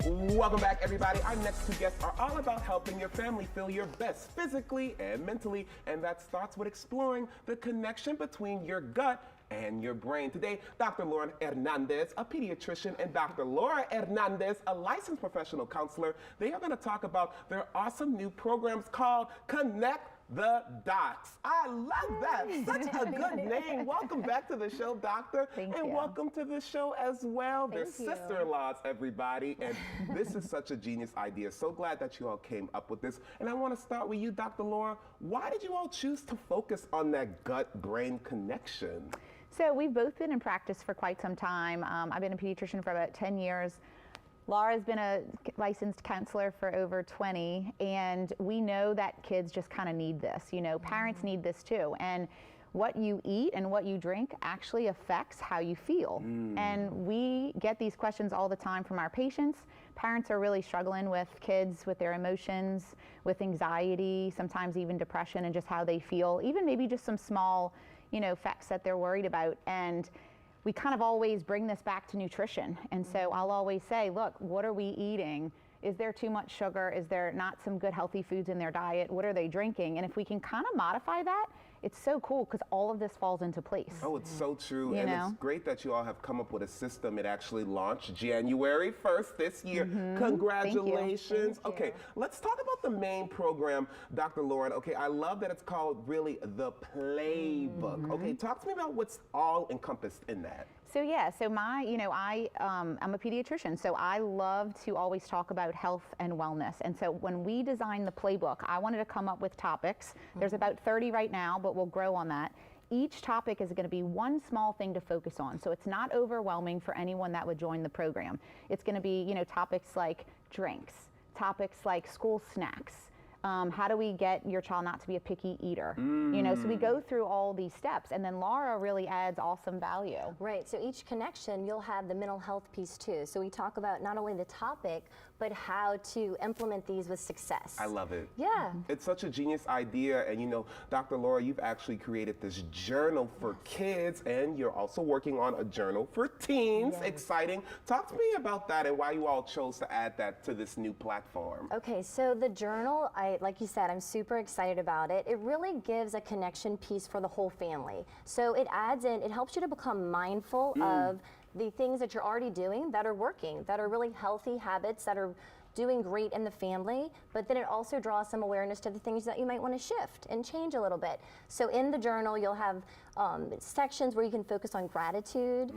Welcome back, everybody. Our next two guests are all about helping your family feel your best physically and mentally, and that starts with exploring the connection between your gut and your brain. Today, Dr. Lauren Hernandez, a pediatrician, and Dr. Laura Hernandez, a licensed professional counselor. They are going to talk about their awesome new programs called Connect the Dots. I love that. Such a good name. Welcome back to the show, Doctor. Thank and you. Welcome to the show as well. They're Thank you. sister-in-laws, everybody. And this is such a genius idea. So glad that you all came up with this. And I want to start with you, Dr. Laura. Why did you all choose to focus on that gut-brain connection? So we've both been in practice for quite some time. I've been a pediatrician for about 10 years. Laura's been a licensed counselor for over 20, and we know that kids just kind of need this. You know, parents need this too. And what you eat and what you drink actually affects how you feel. And we get these questions all the time from our patients. Parents are really struggling with kids, with their emotions, with anxiety, sometimes even depression, and just how they feel, even maybe just some small, you know, facts that they're worried about. And we kind of always bring this back to nutrition. And so I'll always say, look, what are we eating? Is there too much sugar? Is there not some good healthy foods in their diet? What are they drinking? And if we can kind of modify that, it's so cool because all of this falls into place. Oh, it's so true. You know? It's great that you all have come up with a system. It actually launched January 1st this year. Congratulations. Thank you. Okay, let's talk about the main program, Dr. Lauren. Okay, I love that it's called really the Playbook. Okay, talk to me about what's all encompassed in that. So yeah, so I'm a pediatrician, so I love to always talk about health and wellness. And so when we designed the playbook, I wanted to come up with topics. There's about 30 right now, but we'll grow on that. Each topic is going to be one small thing to focus on, so it's not overwhelming for anyone that would join the program. It's going to be, you know, topics like drinks, topics like school snacks. How do we get your child not to be a picky eater? You know, so we go through all these steps, and then Laura really adds awesome value. Right, so each connection, you'll have the mental health piece too. So we talk about not only the topic, but how to implement these with success. I love it. Yeah. It's such a genius idea. And you know, Dr. Laura, you've actually created this journal for kids, and you're also working on a journal for teens. Yes. Exciting. Talk to me about that and why you all chose to add that to this new platform. Okay, so the journal, like you said, I'm super excited about it. It really gives a connection piece for the whole family. So it adds in, it helps you to become mindful of the things that you're already doing that are working, that are really healthy habits, that are doing great in the family, but then it also draws some awareness to the things that you might want to shift and change a little bit. So in the journal, you'll have sections where you can focus on gratitude,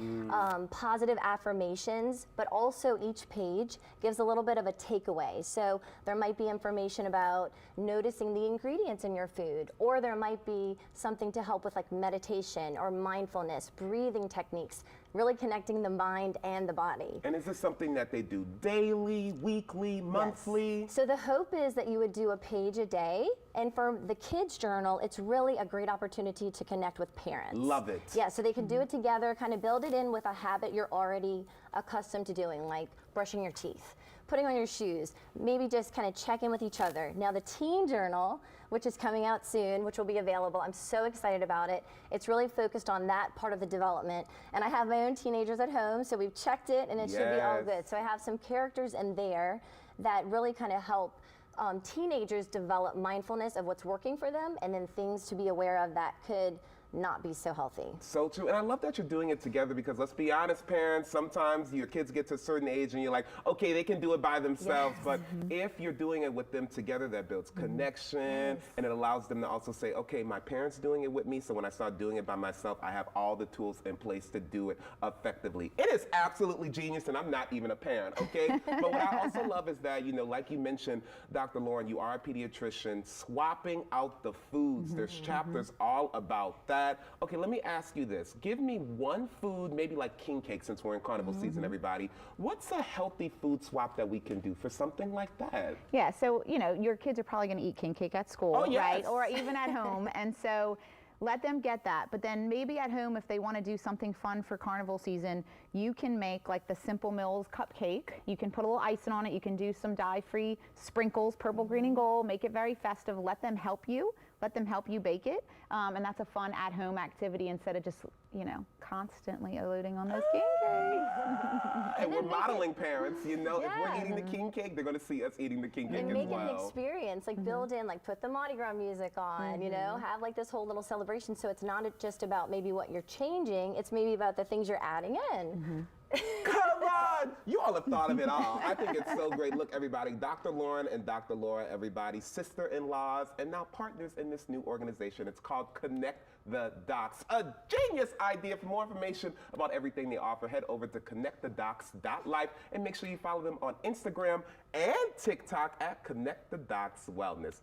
positive affirmations, but also each page gives a little bit of a takeaway. So there might be information about noticing the ingredients in your food, or there might be something to help with like meditation or mindfulness, breathing techniques, really connecting the mind and the body. And is this something that they do daily, weekly, monthly? Yes. So the hope is that you would do a page a day, and for the kids journal, it's really a great opportunity to connect with parents. Love it. Yeah, so they can do it together, kind of build it in with a habit you're already accustomed to doing, like brushing your teeth, putting on your shoes, maybe just kind of check in with each other. Now the teen journal, which is coming out soon, which will be available, I'm so excited about it. It's really focused on that part of the development. And I have my own teenagers at home, so we've checked it and it should be all good. So I have some characters in there that really kind of help teenagers develop mindfulness of what's working for them, and then things to be aware of that could not be so healthy. So true. And I love that you're doing it together, because let's be honest, parents, sometimes your kids get to a certain age and you're like, okay, they can do it by themselves. But if you're doing it with them together, that builds connection, and it allows them to also say, okay, my parents doing it with me, so when I start doing it by myself, I have all the tools in place to do it effectively. It is absolutely genius, and I'm not even a parent, okay? But what I also love is that, you know, like you mentioned, Dr. Lauren, you are a pediatrician, swapping out the foods. There's chapters all about that. Okay, let me ask you this. Give me one food, maybe like king cake, since we're in carnival season, everybody. What's a healthy food swap that we can do for something like that? Yeah, so, you know, your kids are probably going to eat king cake at school, right? Or even at home. And so let them get that. But then maybe at home, if they want to do something fun for carnival season, you can make like the Simple Mills cupcake. You can put a little icing on it. You can do some dye-free sprinkles, purple, green, and gold. Make it very festive. Let them help you. Let them help you bake it. And that's a fun at-home activity instead of just, you know, constantly loading on those king cakes. and we're modeling parents, you know, if we're Yeah. eating the king cake, they're going to see us eating the king cake And as make it an well. experience, like build in, like put the Mardi Gras music on, you know, have like this whole little celebration. So it's not just about maybe what you're changing, it's maybe about the things you're adding in. Come on! You all have thought of it all. I think it's so great. Look, everybody, Dr. Lauren and Dr. Laura, everybody, sister-in-laws, and now partners in this new organization. It's called Connect the Dots. A genius idea. For more information about everything they offer, head over to connectthedots.life and make sure you follow them on Instagram and TikTok at Connect the Dots Wellness.